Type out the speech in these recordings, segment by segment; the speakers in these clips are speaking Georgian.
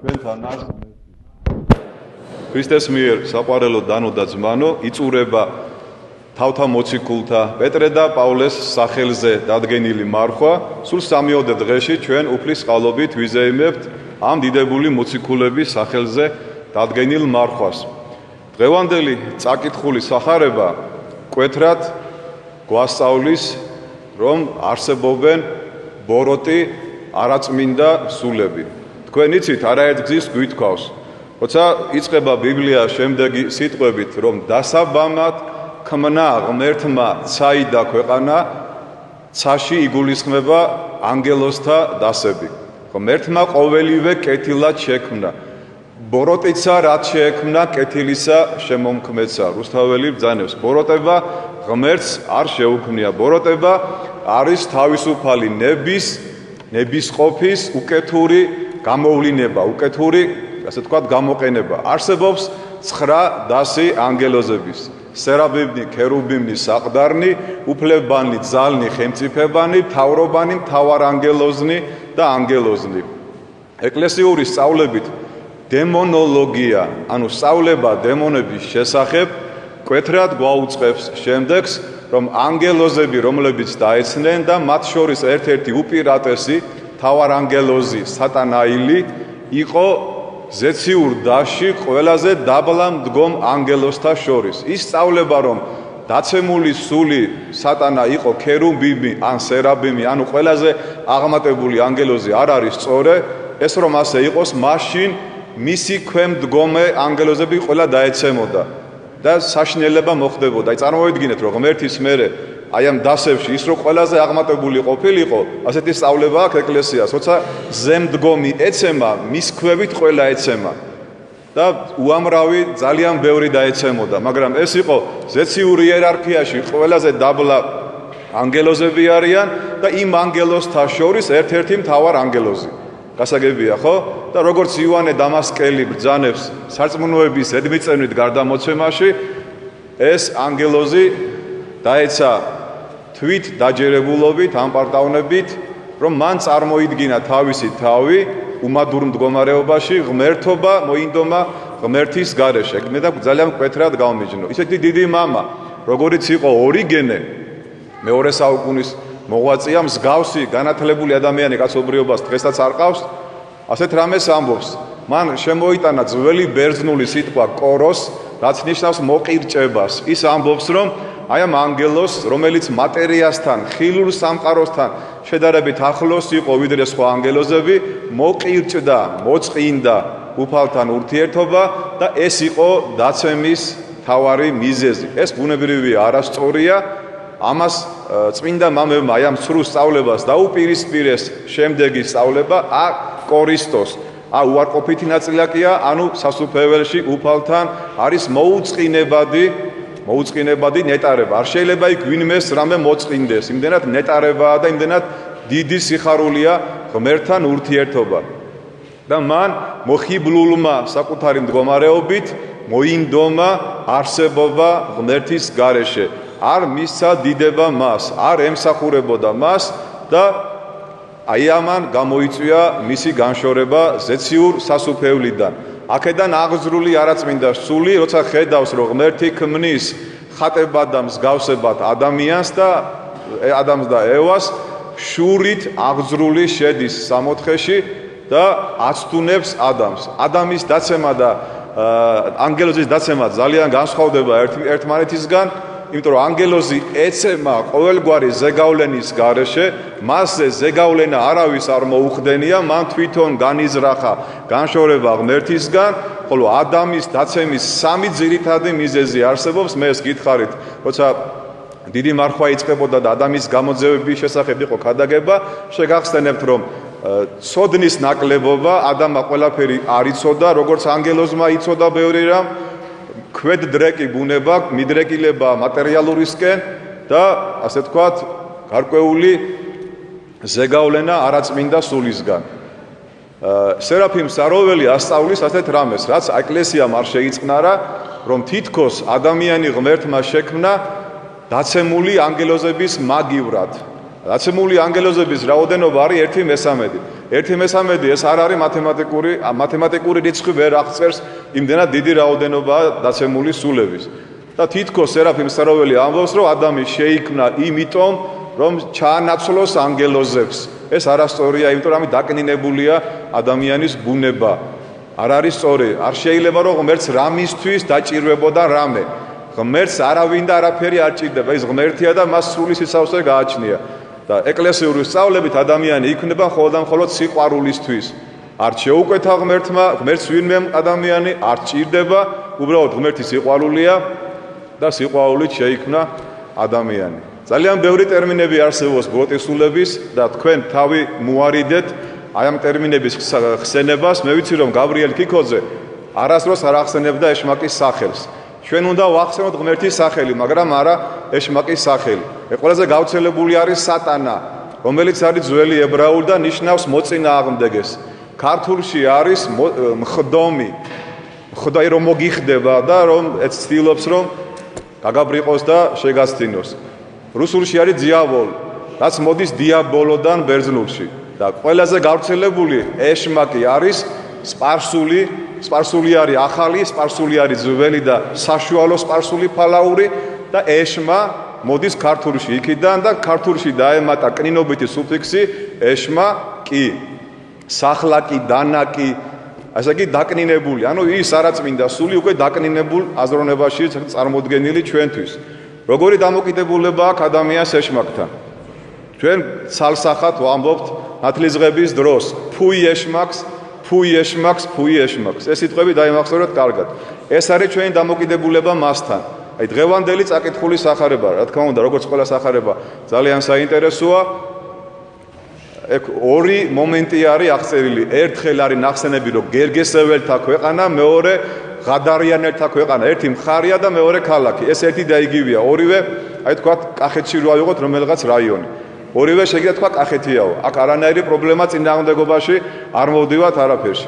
ჩვენთან არის ქრისტეს მიერ საყვარელო დანო და ძმანო იწურება თავთა მოციქულთა პეტრე და პავლეს სახელზე დადგენილი მარხვა სულ 3-ოდე დღეში ჩვენ უფლის წყალობით ვიზეიმებთ ამ დიდებული მოციქულების სახელზე დადგენილ მარხვას. დღევანდელი წაკითხული სახარება კვეთრად გვასწავლის რომ არსებობენ ბოროტი არაწმინდა სულები. თქვენ იცით არაერთ გზის გვითქვავს. როცა იწყება ბიბლია შემდეგი სიტყვებით რომ დასაბამად ქმნა ღმერთმა ცაიდა ქვეყანა ცაში იგულისხმება ანგელოზთა დასები. ღმერთმა ყოველივე კეთილად შექმნა. ბოროტიცა რაც შეექმნა კეთილისა შემომქმეცა. რუსთაველი ბრძანებს ბოროტება ღმერთს არ შეუქმნია. ბოროტება არის თავისუფალი ნებისყოფის უკეთური გამოვლინება, უკეთური, ასე ვთქვათ, გამოყენება. არსებობს 9 დასი ანგელოზების. სერაბიმნი, ქერუბიმნი, საყდარნი, უფლებანი, ძალნი, ხელმწიფებანი, მთავრობანი, მთავარანგელოზნი და ანგელოზნი. ეკლესიური სწავლებით დემონოლოგია, ანუ სწავლება დემონების შესახებ კვეთრად გვაუწყებს შემდეგს, რომ ანგელოზები, რომლებიც დაეცნენ და მათ შორის ერთ-ერთი უპირატესი მთავარანგელოზი სატანაილი იყო ზეციურ დასში ყველაზე დაბლა მდგომ ანგელოზთა შორის. ის სწავლება რომ დაცემული სული სატანა იყო ქერუბიმი ან სერაბიმი, ანუ ყველაზე აღმატებული ანგელოზი არ არის სწორე, ეს რომ ასე იყოს, მაშინ მისი ქვემდგომე ანგელოზები ყველა დაეცემოდა და საშინელება მოხდებოდა. აი წარმოვიდგინეთ რომ ღმერთის მერე აი ამ დასებში ის რომ ყველაზე აღმატებული ყოფილიყო, ასეთი სწავლება აქვს ეკლესიას, როცა ზემდგომი ეცემა, მის ქვევით ყველა ეცემა და უამრავი ძალიან ბევრი დაეცემოდა, მაგრამ ეს იყო ზეციურ იერარქიაში ყველაზე დაბლა ანგელოზები არიან და იმ ანგელოზთა შორის ერთ-ერთი მთავარ ანგელოზი. გასაგებია, ხო? და როგორც იოანე დამასკელი ბრძანებს სარწმუნოების ზედმიწევნით გარდამოცემაში, ეს ანგელოზი დაეცა თვით დაჯერებულობით, ამპარტავნებით, რომ მან წარმოიდგინა თავისი თავი უმადურ მდგომარეობაში, ღმერთობა მოინდომა ღმერთის გარეშე. მე და ძალიან მკვეთრად გავმიჯნო. ისეთი დიდი მამა, როგორიც იყო ორიგენე, მეორე საუკუნის მოღვაწეა, მსგავსი განათლებული ადამიანი კაცობრიობას დღესაც არ ყავს, ასეთ რამეს ამბობს. მან შემოიტანა ძველი ბერძნული სიტყვა კოროს, რაც ნიშნავს მოყირჭებას. ის ამბობს, რომ აი ამ ანგელოზს, რომელიც მატერიასთან, ხილულ სამყაროსთან შედარებით ახლოს იყო ვიდრე სხვა ანგელოზები, მოყირჭდა, მოწყინდა უფალთან ურთიერთობა და ეს იყო დაცემის მთავარი მიზეზი. ეს ბუნებრივია, არასწორია. ამას წმინდა მამებმა აი ამ სრულ სწავლებას დაუპირისპირეს შემდეგი სწავლება კორისტოს. უარყოფითი ნაწილაკია, ანუ სასუფეველში უფალთან არის მოუწყინებადი ნეტარება. არ შეიძლება იქ ვინმეს რამე მოწყინდეს. იმდენად ნეტარებაა და იმდენად დიდი სიხარულია ღმერთთან ურთიერთობა. და მან მოხიბლულმა საკუთარი მდგომარეობით მოინდომა არსებობა ღმერთის გარეშე. არ მისცა დიდება მას, არ ემსახურებოდა მას და აი ამან გამოიწვია მისი განშორება ზეციურ სასუფევლიდან. აქედან აღზრული არაწმინდა სული, როცა ხედავს რომ ღმერთი ქმნის ხატებად და მსგავსებად ადამიანს და ადამს და ევას, შურით აღზრული შედის სამოთხეში და აცდუნებს ადამს. ადამის დაცემა და ანგელოზის დაცემა ძალიან განსხვავდება ერთმანეთისგან. იმიტომ რომ ანგელოზი ეცემა ყოველგვარი ზეგავლენის გარეშე, მასზე ზეგავლენა არავის არ მოუხდენია, მან თვითონ განიზრახა განშორება ღმერთისგან, ხოლო ადამის დაცემის 3 ძირითადი მიზეზი არსებობს. მე ეს გითხარით, როცა დიდი მარხვა იწყებოდა და ადამიანის გამოძევების შესახებ იყო ქადაგება, შეგახსენებთ რომ ცოდნის ნაკლებობა ადამიანმა ყველაფერი არ იცოდა, როგორც ანგელოზმა იცოდა ბევრი რამ. ქვედ დრეკი ბუნება, მიდრეკილება მატერიალურისკენ და ასე ვთქვათ, გარკვეული ზეგავლენა არაწმინდა სულისგან. სერაფიმ საროველი ასწავლის ასეთ რამეს, რაც ეკლესიამ არ შეიწყნარა, რომ თითქოს ადამიანი ღმერთმა შექმნა დაცემული ანგელოზების მაგივრად. დაცემული ანგელოზების რაოდენობა არის 1/13. 1/13 ეს არ არის მათემატიკური რიცხვი ვერ აღწერს იმდენად დიდი რაოდენობაა დაცემული სულების. და თითქოს სერაფიმ საროველი ამბობს, რომ ადამი შეიქმნა იმიტომ, რომ ჩაანაცვლოს ანგელოზებს. ეს არასწორია, იმიტომ რომ დაკნინებულია ადამიანის ბუნება. არ არის სწორი. არ შეიძლება რომ ღმერთს რამისთვის დაჭირვებოდა რამე. ღმერთს არავინ და არაფერი არ ჭირდება. ის ღმერთია და მას სრული სიცავსე გააჩნია. და ეკლესიური სწავლებით ადამიანი იქმნება მხოლოდ სიყვარულისთვის. არ შეუკვეთა ღმერთმა, ღმერთს ვინმე ადამიანი არ ჭირდება, უბრალოდ ღმერთი სიყვარულია და სიყვარულით შეიქმნა ადამიანი. ძალიან ბევრი ტერმინები არსებობს ბოტისულების და თქვენ თავი მოარიდეთ აი ამ ტერმინების ხსენებას. მე ვიცი რომ გაბრიელ კიკოძე არასდროს არ ახსენებდა ეშმაკის სახელს. ჩვენ უნდა ვახსენოთ ღმერთის სახელი, მაგრამ არა ეშმაკის სახელი. ყველაზე გავრცელებული არის სატანა, რომელიც არის ძველი ებრაული და ნიშნავს მოწინააღმდეგეს. ქართულში არის მხდომი, ხდაი რომ მოგიხდება და რომ ეცდილობს რომ გაგაბრიყოს და შეგასწინოს. რუსულში არის დიავოლი, რაც მოდის დიაბოლოდან ბერძნულში. და ყველაზე გავრცელებული ეშმაკი არის სპარსული არის ახალი, სპარსული არის ძველი და საშუალო სპარსული ფალაური და ეშმა მოდის ქართულში იქიდან და ქართულში დაემატა კნინობითი სუფიქსი ეშმაკი, სახლაკი, დანაკი, ასე იგი დაკნინებული. ანუ ის არაწმინდა სული უკვე დაკნინებულ აზროვნებაში წარმოდგენილი ჩვენთვის. როგორი დამოკიდებულება აქვს ადამიანს ეშმაკთან? ჩვენ ცალსახად ვამბობთ ნათლისღების დროს ფუი ეშმაკს. ეს სიტყვები დაიმახსოვროთ კარგად. ეს არის ჩვენი დამოკიდებულება მასთან. აი დღევანდელი წაკითხული სახარება, რა თქმა უნდა, როგორც ყველა სახარება, ძალიან საინტერესოა. ეგ ორი მომენტი არის აღწერილი. ერთხელ არის ნახსენები, რომ გერგესეველთა ქვეყანა, მეორე ღადარიანელთა ქვეყანა. ერთი მხარია და მეორე ქალაქი. ეს ერთი და იგივეა. ორივე, აი თქვა, კახეთში რო ავიღოთ რომელიღაც რაიონი. ორივე შეიძლება თქვა კახეთიაო. აქ არანაირი პრობლემა წინააღმდეგობაში არ მოვდივართ არაფერში.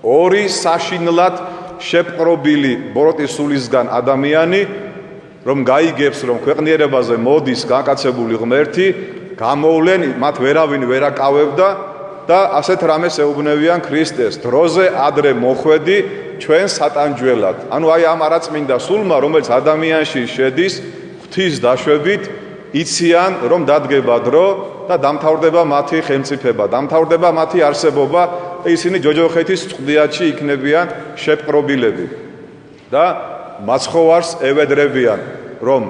ორი საშინლად შეპყრობილი ბოროტის სულისგან ადამიანი, რომ გაიგებს, რომ ქვეყნიერებაზე მოდის განკაცებული ღმერთი, გამოვლენ, მათ ვერავინ ვერ აკავებდა და ასეთ რამეს ეუბნებიან ქრისტეს. დროზე ადრე მოხვედი ჩვენ სატანჯველად. ანუ აი ამ არაწმინდა სულმა, რომელიც ადამიანში შედის, ღვთის დაშვებით იციან, რომ დადგება დრო და დამთავრდება მათი ხელმწიფება, დამთავრდება მათი არსებობა და ისინი ჯოჯოხეთის წყდიათში იქნებიან შეპყრობილები. და მაცხოვარს ევედრებიან, რომ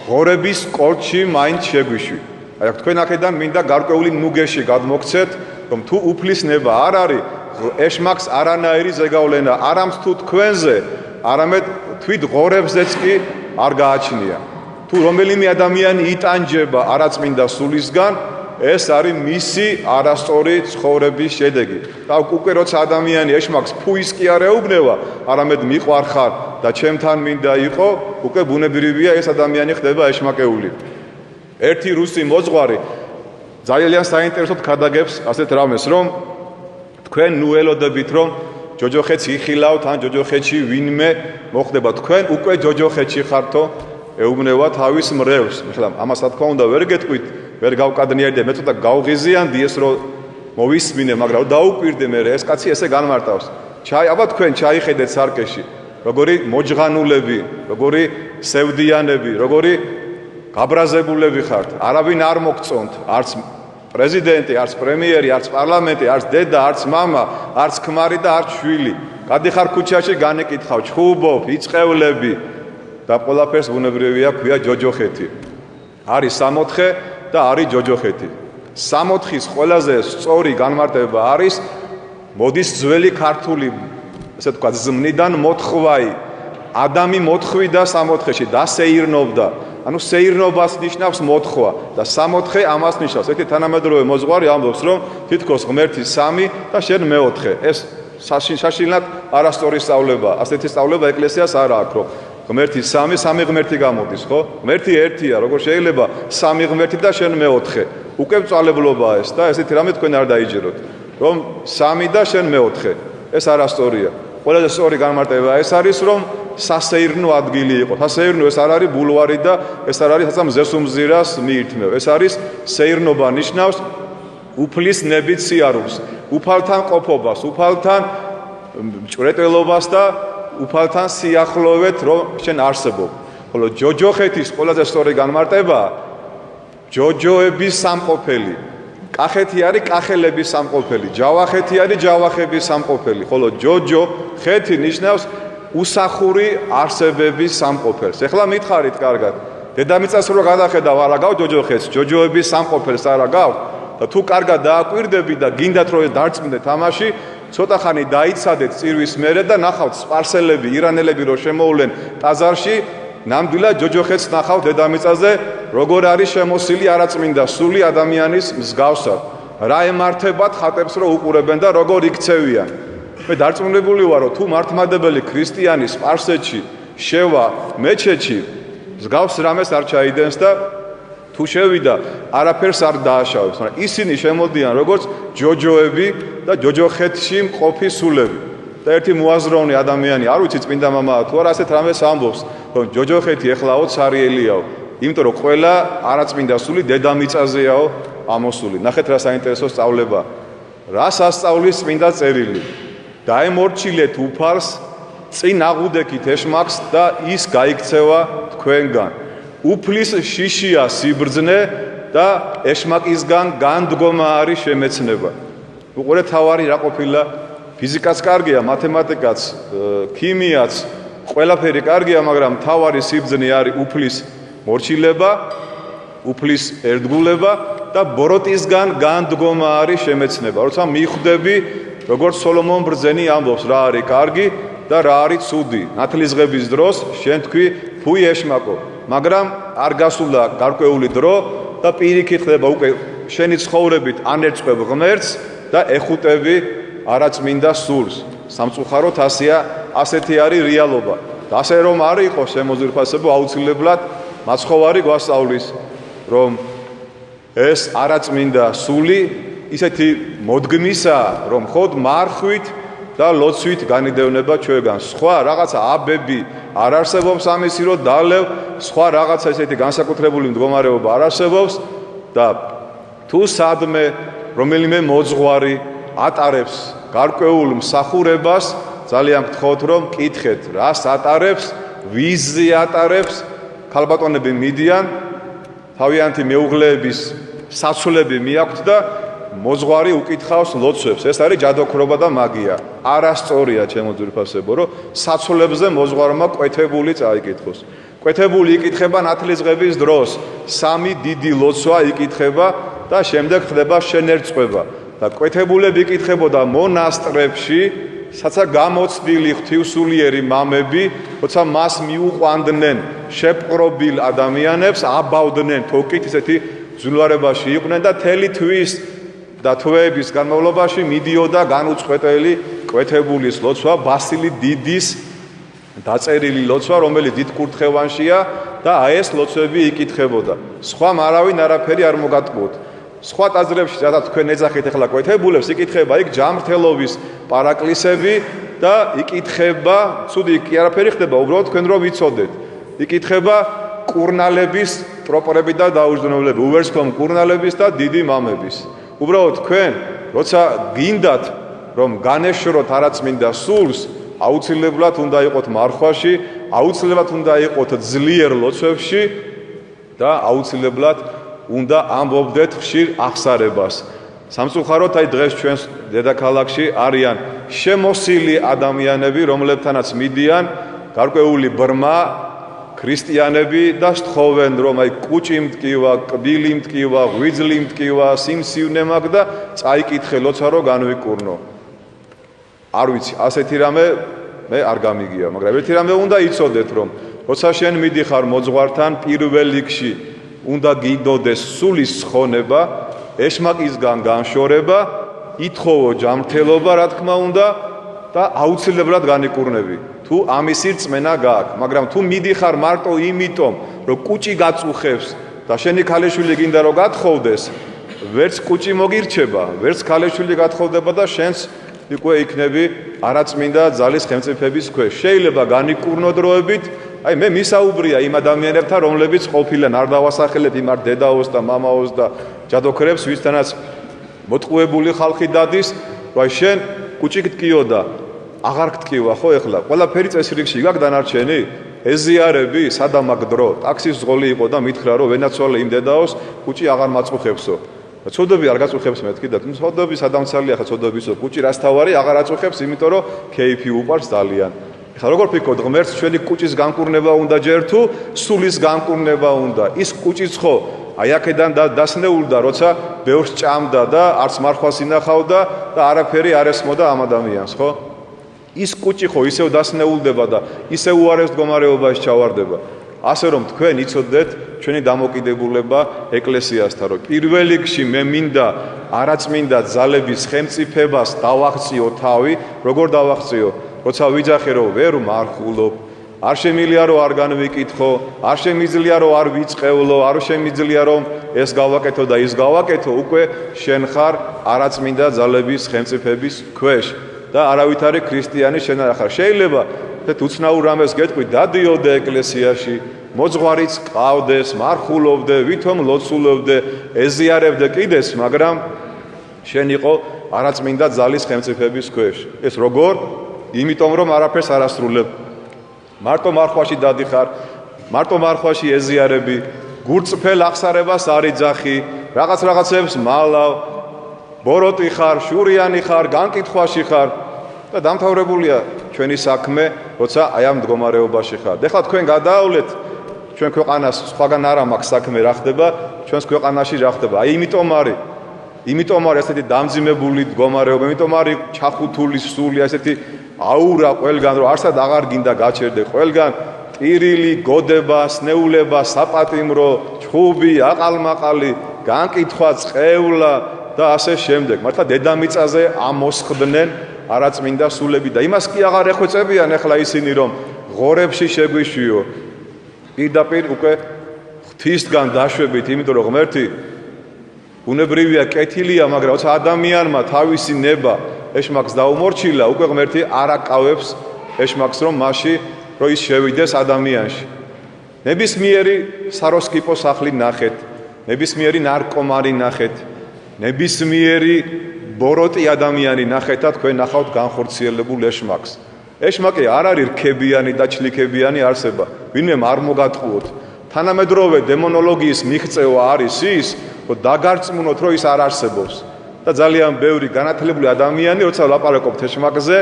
ღორების კორჩი მაინც შეგვიშვი. აი თქვენ აქედან მინდა გარკვეული ნუგეში გადმოგცეთ, რომ თუ უფლისნება არ არის, ეშმაკს არანაირი ზეგავლენა არ ამს თუ თქვენზე, არამედ თვით ღორებზეც კი არ გააჩნია. თუ რომელიმე ადამიანი იტანჯება არაწმინდა სულისგან, ეს არის მისი არასწორი ცხოვრების შედეგი. და უკვე როცა ადამიანი ეშმაკს ფუის კი არ ეუბნება, არამედ მიყვარხარ და ჩემთან მინდა იყო, უკვე ბუნებრივია ეს ადამიანი ხდება ეშმაკეული. ერთი რუსი მოძღვარი ძალიან საინტერესოდ ქადაგებს ასეთ რამეს, რომ თქვენ ნუ ელოდებით, რომ ჯოჯოხეთს იხილავთ, ან ჯოჯოხეთში ვინმე მოხდება. თქვენ უკვე ჯოჯოხეთში ხართო, ეუბნება თავის მრევლს. ახლა ამას რა თქმა უნდა ვერ გეტყვით, ვერ გავკადნიერი და მე ცოტა გავღიზიანდი ეს რომ მოვისმინე, მაგრამ დაუკვირდე მე ეს კაცი ესე განმარტავს. აბა თქვენ ჩაიხედეთ სარკეში, როგორი მოჯღანულები, როგორი სევდიანები, როგორი გაბრაზებულები ხართ. არავინ არ მოგწონთ, არც პრეზიდენტი, არც პრემიერი, არც პარლამენტი, არც დედა, არც მამა, არც ქმარი და არც შვილი. გადიხარ ქუჩაში, განეკითხავ, ჩხუბობ, იწყევლები და ყველაფერს ბუნებრივია ქვია ჯოჯოხეთი. არის 64 და არის ჯოჯოხეთი. 64-ის ყველაზე სწორი განმარტება არის მოდის ძველი ქართული, ესე თქვა, ზმნიდან მოთხვაი. ადამი მოთხვიდა 64-ში და სეირნობდა. ანუ სეირნობას ნიშნავს მოთხვა და 64 ამას ნიშნავს. ერთი თანამედროვე მოძღვარი ამბობს, რომ თითქოს ღმერთი 3 და შენ 4. ეს საშინლად არასწორი სწავლება. ასეთი სწავლება ეკლესიას არ აქვს, რომ ღმერთი 3 ღმერთი გამოდის, ხო? ღმერთი ერთია, როგორ შეიძლება 3 ღმერთი და შენ 4. უკვე მწვალებლობაა ეს და ესეთი რამე თქვენ არ დაიჯეროთ, რომ 3 და შენ 4. ეს არასწორია. ყველაზე სწორი განმარტება ეს არის, რომ სასეირნო ადგილი იყო. სასეირნო ეს არ არის ბულვარი და ეს არ არის რაცა მზესუმზირას მიირთმევ. ეს არის სეირნობა ნიშნავს უფლის ნებით სიარულს, უფალთან ყოფობას, უფალთან მჭვრეტელობას და უფალთან სიახლოვეთ რომ შენ არსებობ. ხოლო ჯოჯოხეთის ყველაზე სწორი განმარტებაა ჯოჯოების სამყოფელი. კახეთი არის კახელების სამყოფელი, ჯავახეთი არის ჯავახების სამყოფელი, ხოლო ჯოჯოხეთი ნიშნავს უსახური არსებების სამყოფელს. ეხლა მითხარით კარგად. დედამიწას რო გადახედავ არა გაv ჯოჯოხეთს, ჯოჯოების სამყოფელს არა გაv და თუ კარგად დააკვირდები და გინდათ რომ დარწმუნდე თამაში, ცოტა ხანი დაიცადეთ წირვის მერე და ნახავთ სპარსელები, ირანელები რო შემოვლენ ტაძარში, ნამდვილად ჯოჯოხეთს ნახავ დედამიწაზე, როგორ არის შემოსილი არაწმინდა სული ადამიანის მსგავსად. რა ემართებათ ხატებს რო უყურებენ და როგორ იქცევიან. მე დარწმუნებული ვარო, თუ მართლმადებელი ქრისტიანი სპარსეთში შევა მეჩეთში, მსგავს რამეს არ ჩაიდენს და თუ შევიდა, არაფერს არ დააშავებს, მაგრამ ისინი შემოდიან როგორც ჯოჯოები და ჯოჯოხეთში მყოფი სულები. და ერთი მოაზროვნე ადამიანი, არ ვიცი წმინდა მამაა თუ არა, ასეთ რამეს ამბობს, რომ ჯოჯოხეთი ეხლაო ცარიელიაო, იმიტომ რომ ყველა არაწმინდა სული დედამიწაზეაო ამოსული. ნახეთ რა საინტერესო სწავლება. რას ასწავლის წმინდა წერილი? დაემორჩილეთ უფალს, წინ აღუდექით ეშმაკს და ის გაიქცევა თქვენგან. უფლის შიშია სიბრძნე და ეშმაკისგან განდგომა არის შემეცნება. უყურეთ თავარი რა ყოფილა? ფიზიკაც კარგია, მათემატიკაც, ქიმიაც, ყველაფერი კარგია, მაგრამ თავარი სიბრძნე არის უფლის მორჩილება, უფლის ერთგულება და ბოროტისგან განდგომა არის შემეცნება. როცა მიხვდები, როგორც სოლომონ ბრძენი ამბობს, რა არის კარგი და რა არის ცუდი. ნათლისღების დროს შენ თქვი, ფუი ეშმაკო, მაგრამ არ გასულა გარკვეული დრო და პირიქით ხდება უკვე შენი ცხოვრებით ანერწყვებ ღმერთს და ეხუტები არაწმინდა სულს. სამწუხაროდ ასეთი არის რეალობა. და ასე რომ არ იყოს შემოძვირფასებო, აუცილებლად მაცხოვარი გვასწავლის, რომ ეს არაწმინდა სული ისეთი მოდგმისაა, რომ ხოდ მარხვით და ლოცვით განიდევნება ჩვენგან. სხვა რაღაცა აბები არ არსებობს ამისი, რომ დალევ, სხვა რაღაცა ესეთი განსაკუთრებული მდგომარეობა არ არსებობს და თუ სადმე რომელიმე მოძღვარი ატარებს გარკვეულ მსახურებას, ძალიან გთხოვთ რომ კითხეთ, რას ატარებს, ვიზზე ატარებს, ქალბატონები მიდიან, თავიანთი მეუღლეების საცვლები მიაქვთ და მოძღვარი უკითხავს ლოცვებს. ეს არის ჯადოქრობა და მაგია. არასწორია ჩემო ძვირფასებო, რომ საცვლებზე მოძღვარმა კვეთებული წაიკითხოს. კვეთებული იკითხება ნათლისღების დროს, 3 დიდი ლოცვა იკითხება და შემდეგ ხდება შენერწყვება. და კვეთებულები იკითხებოდა მონასტრებში, საცა გამოცდილი ღვთივსულიერი მამები, როცა მას მიუყვანდნენ შეპყრობილ ადამიანებს, აბავდნენ თოკით, ისეთი ძულვარებაში იყვნენ და თელი თვის და თვეების განმავლობაში მიდიოდა განუწყვეტელი კვეთებულის ლოცვა, ბასილი დიდის დაწერილი ლოცვა, რომელიც დიდ კურთხევანშია და ეს ლოცვები იკითხებოდა. სხვა არავინ არაფერი არ მოგატყუოთ. სხვა ტაძრებში, სადაც თქვენ ეძახით ახლა კვეთებულებს, იკითხება იქ ჯამრთელობის პარაკლისები და იკითხება, ცუდი კი არაფერი ხდება, უბრალოდ თქვენ რომ ვიცოდეთ. იკითხება კურნალების პროპორები და დაუჯდომლები, უვერსქომ კურნალების და დიდი მამების. უბრალოდ თქვენ, როცა გინდათ, რომ განეშროთ არაწმინდა სულს, აუცილებლად უნდა იყოთ მარხვაში, აუცილებლად უნდა იყოთ ძლიერ ლოცვებში და აუცილებლად უნდა ამბობდეთ ხშირ აღსარებას. სამწუხაროდ აი დღეს ჩვენს დედაქალაქში არიან შემოსილი ადამიანები, რომლებთანაც მიდიან გარკვეული ბრმა ქრისტიანები და სთხოვენ, რომ აი კუჭი მტკივა, კბილი მტკივა, ღვიძლი მტკივა, სიმსივნე მაგ და წაიკითხე ლოცა რომ განვიკურნო. არ ვიცი, ასეთი რამე მე არ გამიგია, მაგრამ ერთი რამე უნდა იცოდეთ, რომ როცა შენ მიდიხარ მოძღვართან პირველ რიგში უნდა გინდოდეს სულის ხონება, ეშმაკისგან განშორება, ითხოვო ჯამრთელობა, რა თქმა უნდა და აუცილებლად განიკურნები. თუ ამისი რწმენა გააქვს, მაგრამ თუ მიდიხარ მარტო იმიტომ, რომ კუჭი გაწუხებს და შენი ქალიშვილი გინდა რომ გათხოვდეს, ვერც კუჭი მოგირჩება, ვერც ქალიშვილი გათხოვდება და შენს უკვე იქნები არაწმინდა ძალის ხელმწიფების ქვეშ. შეიძლება განიკურნო დროებით, აი მე მისაუბრია იმ ადამიანებთან, რომლებიც ყოფილან არ დავასახელებ იმარ დედაოს და მამაოს და ჯადოქრებს, ვისთანაც მოტყუებული ხალხი დადის, რომ შენ კუჭი გტკიო და აღარ გტკივა ხო ეხლა? ყველაფერი წესრიგში გაქვს დანარჩენი? ეზიარები სადამაგდრო, ტაქსის ზღოლი იყო და მითხრა რომ ვენაცვალე იმდედაოს, კუჭი აღარ მაწუხებსო. ცოდები არ გაწუხებს მეთქი და ცოდები სადამცალია ხა ცოდებისო, კუჭი რას თავარი აღარ აწუხებს, იმიტომ რომ кейფი უყარს ძალიან. ეხლა როგორ ფიქრობთ, ღმერთს ჩვენი კუჭის განკურნება უნდა ჯერ თუ სულის განკურნება უნდა? ის კუჭიც ხო აი აქედან დასნეულდა, როცა ბევრს ჭამდა და არც მარხვას ინახავდა და არაფერი არ ესმოდა ამ ადამიანს, ხო? ის კუჭი ხო ისევ დასნეულდება და ისევ უარეს მდგომარეობაში ჩავარდება. ასე რომ თქვენ იცოდეთ ჩვენი დამოკიდებულება ეკლესიასთან, რომ პირველ რიგში მე მინდა არაწმინდა ძალების ხელმწიფებას დავაღწიო თავი, როგორ დავაღწიო? როცა ვიძახე რომ ვერ მარხულობ, არ შემიძლია რომ არ განვიკითხო, არ შემიძლია რომ არ ვიწყევლო, არ შემიძლია რომ ეს გავაკეთო და ის გავაკეთო, უკვე შენ ხარ არაწმინდა ძალების ხელმწიფების ქვეშ და არავითარი ქრისტიანი შენ არ ხარ. შეიძლება უცნაურ რამეს გეტყვი, დადიოდე ეკლესიაში, მოძღვარიც ყავდეს, მარხულობდე, ვითომ ლოცულობდე, ეზიარებდე კიდეს, მაგრამ შენ იყო არაწმინდა ძალის ხელმწიფების ქვეშ. ეს როგორ? იმიტომ რომ არაფერს არ ასრულებ. მარტო მარხვაში დადიხარ, მარტო მარხვაში ეზიარები, გურწფელ აღსარებას არ იძახი, რაღაცებს მალავ, ბოროტი ხარ, შურიანი ხარ, განკითხვაში ხარ და დამთავრებულია ჩვენი საქმე, როცა აი ამ მდგომარეობაში ხარ. ეხლა თქვენ გადაავლეთ ჩვენ ქვეყანას, სხვაგან არა მაქვს საქმე რა ხდება, ჩვენს ქვეყანაში რა ხდება. აი იმიტომ არის ესეთი დამძიმებული მდგომარეობა, იმიტომ არის ჩახუთული სული, ესეთი აურა ყველგან, რომ არსად აღარ გინდა გაჩერდე, ყველგან ტირილი, გოდება, სნეულება, საპატიმრო, ჩხუბი, აყალმაყალი, განკითხვა, წყევლა და ასე შემდეგ. მართლა დედამიწაზე ამოსხდნენ არაწმინდა სულები და იმას კი აღარ ეხვეწებიან ახლა ისინი, რომ ღორებში შეგვიშვიო. პირდაპირ უკვე ღვთისგან დაშვებით, იმიტომ რომ ღმერთი უნებრივია, კეთილია, მაგრამ როცა ადამიანმა თავისი ნება ეშმაკს დაუმორჩილა, უკვე ღმერთი არ აკავებს ეშმაკს, რომ მასში რომ ის შევიდეს ადამიანში. ნებისმიერი საროსკიპო სახლი ნახეთ, ნებისმიერი ნარკომანი ნახეთ, ნებისმიერი ბოროტი ადამიანი ნახეთ და თქვენ ნახავთ განხორციელებულ ეშმაკს. ეშმაკი არ არის რქებიანი და ჩლიქებიანი არსება, ვინმე არ მოგატყუოთ. თანამედროვე დემონოლოგიის მიღწევა არის ის, რომ დაგარწმუნოთ, რომ ის არ არსებობს. და ძალიან ბევრი განათლებული ადამიანი, როცა ლაპარაკობთ ეშმაკზე,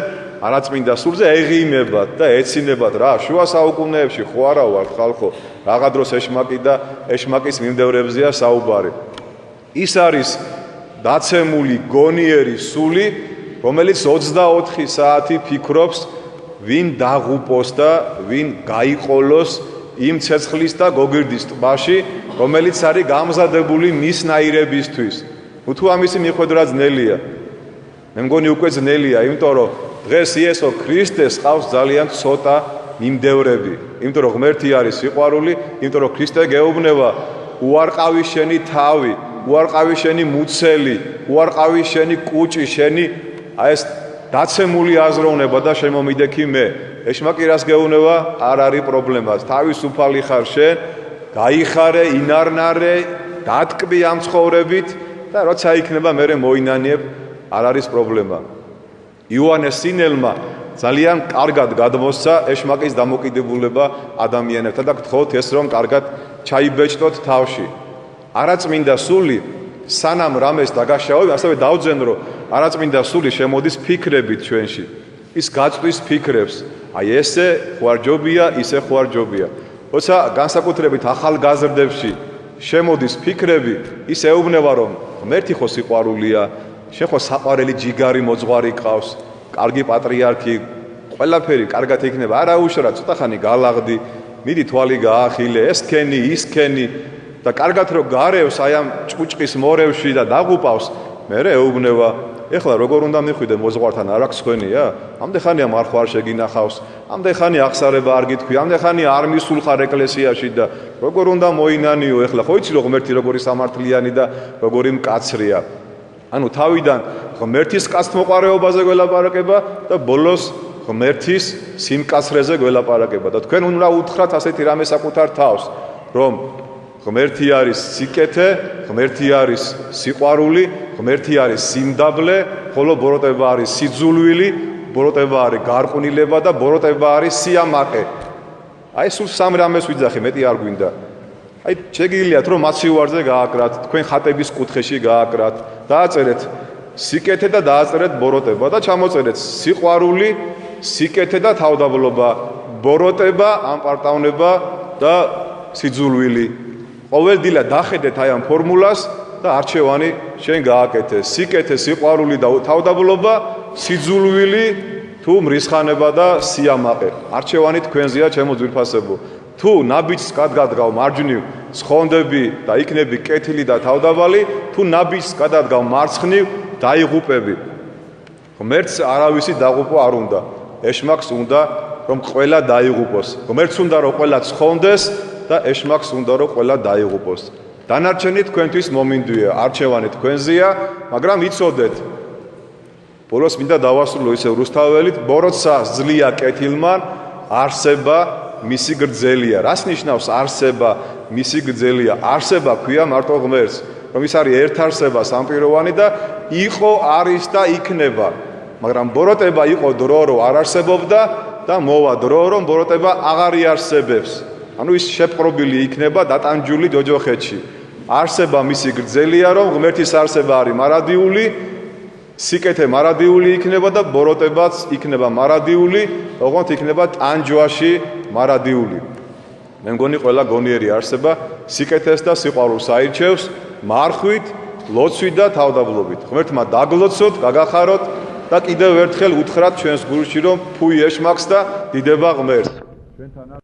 არაწმინდა სულზე, ეღიმებათ და ეცინებათ რა, შუა საუკუნეებში ხო არა ვარ ხალხო, რაღა დროს ეშმაკი და ეშმაკის მიმდევრებზეა საუბარი. ის არის დაცემული გონიერი სული, რომელიც 24 საათი ფიქრობს, ვინ დაღუპოს და ვინ გაიყოლოს იმ ცეცხლის და გოგირდის ტბაში, რომელიც არის გამზადებული მის ნაირებისთვის. თუ ამისი მიხვედრა ძნელია. მე მგონი უკვე ძნელია, იმიტომ რომ დღეს იესო ქრისტეს ყავს ძალიან ცოტა მიმდევრები. იმიტომ რომ ღმერთი არის სიყვარული, იმიტომ რომ ქრისტე გეუბნება, უარყავი შენი თავი, უარყავი შენი მუცელი, უარყავი შენი კუჭი, შენი ეს დაცემული აზროვნება და შემომიდექი მე. ეშმაკი რას გეუბნება? არ არის პრობლემა. თავისუფალი ხარ შენ, გაიხარე, ინარნარე, დატკბი ამ ცხოვრებით და როცა იქნება მე მოინანიებ, არ არის პრობლემა. იოანეს სინელმა ძალიან კარგად გადმოსცა ეშმაკის დამოკიდებულება ადამიანებთან და გთხოვთ ეს რომ კარგად ჩაიბეჭდოთ თავში. არაწმინდა სული სანამ რამეს დაგაშავებ, ასევე დავძენ რომ არაწმინდა სული შემოდის ფიქრებით ჩვენში. ის გაწვის ფიქრებს. აი ესე ხوارჯობია, ისე ხوارჯობია. როცა განსაკუთრებით ახალგაზრდებში შემოდის ფიქრები, ის ეუბნება რომ ღმერთი ხო სიყვარულია, შენ ხო საყვარელი ჯიგარი მოძღვარი ყავს, კარგი პატრიარქი, ყველაფერი კარგად იქნება. არა უშრა, ცოტა ხანი გალაღდი, მიდი თვალი გაახილე, ეს ქენი, ის ქენი და კარგად რო გარევს აი ამ ჭუჭყის მორევში და დაღუპავს, მერე ეუბნება, ეხლა როგორ უნდა მიხვიდე მოძღვართან, არ აქვს ხენია? ამდენ მარხვა არ შეგინახავს, ამდენ ხანი აღსარება არ გითქვი, ამდენ ხანი არ მისულხარ ეკლესიაში და როგორ უნდა მოინანიო ეხლა, ხო იცი რომ ღმერთი როგორი სამართლიანი და როგორი მკაცრია. ანუ თავიდან ღმერთის კაცთმოყარეობაზე გველაპარაკება და ბოლოს ღმერთის სიმკაცრეზე გველაპარაკება და თქვენ უნდა უთხრათ ასეთი რამე საკუთარ თავს, რომ ღმერთი არის სიკეთე, ღმერთი არის სიყვარული, ღმერთი არის სიმდაბლე, ხოლო ბოროტება არის სიძულვილი, ბოროტება არის გარყვნილება და ბოროტება არის სიამაყე. აი სულ სამ რამეს ვიძახი, მეტი არ გვინდა. აი შეგიძლიათ რომ მაცივარზე გააკრათ, თქვენ ხატების კუთხეში გააკრათ, დააწერეთ სიკეთე და დააწერეთ ბოროტება და ჩამოწერეთ სიყვარული, სიკეთე და თავდაბლობა, ბოროტება, ამპარტავნება და სიძულვილი. ყოველდღიურად დახედეთ აი ამ ფორმულას და არჩევანი შენ გააკეთე. სიკეთე, სიყვარული და თავდაბლობა, სიძულვილი თუ მრისხანება და სიამაყე. არჩევანი თქვენზეა, ჩემო ძვირფასებო. თუ ნაბიჯს გადადგავ მარჯვნივ სხონდები და იქნები კეთილი და თავდაბალი, თუ ნაბიჯს გადადგავ მარცხნივ დაიღუპები. ღმერთს არავისი დაღუპვა არ უნდა. ეშმაკს უნდა რომ ყველა დაიღუპოს. ღმერთს უნდა რომ ყველა ცხონდეს და ეშმაკს უნდა რომ ყველა დაიღუპოს. დანარჩენი თქვენთვის მომინდვია, არჩევანი თქვენზეა, მაგრამ იცოდეთ. ბოლოს მინდა დავასრულო ისევ რუსთაველით, ბოროტსა ძლია კეთილმან, არსება მისი გრძელია. რას ნიშნავს არსება მისი გრძელია? არსება ქვია მარტო ღმერთს, რომ ის არის ერთარსება სამპიროვანი და იყო, არის და იქნება. მაგრამ ბოროტება იყო დრო რომ არ არსებობდა და მოვა დრო რომ ბოროტება აღარ იარსებებს. ანუ ის შეპყრობილი იქნება დატანჯული ჯოჯოხეთში. არსება მისი გრძელია, რომ ღმერთის არსება არის მარადიული, სიკეთე მარადიული იქნება და ბოროტებაც იქნება მარადიული, ოღონდ იქნება ტანჯვაში მარადიული. მე მგონი ყველა გონიერი არსება სიკეთეს და სიყვარულს აირჩევს მარხვით, ლოცვით და თავდაბლობით. ღმერთმა დაგლოცოთ, გაგახაროთ და კიდევ ერთხელ უთხრათ ჩვენს გულში, რომ ფუი ეშმაკს და დიდება ღმერთს.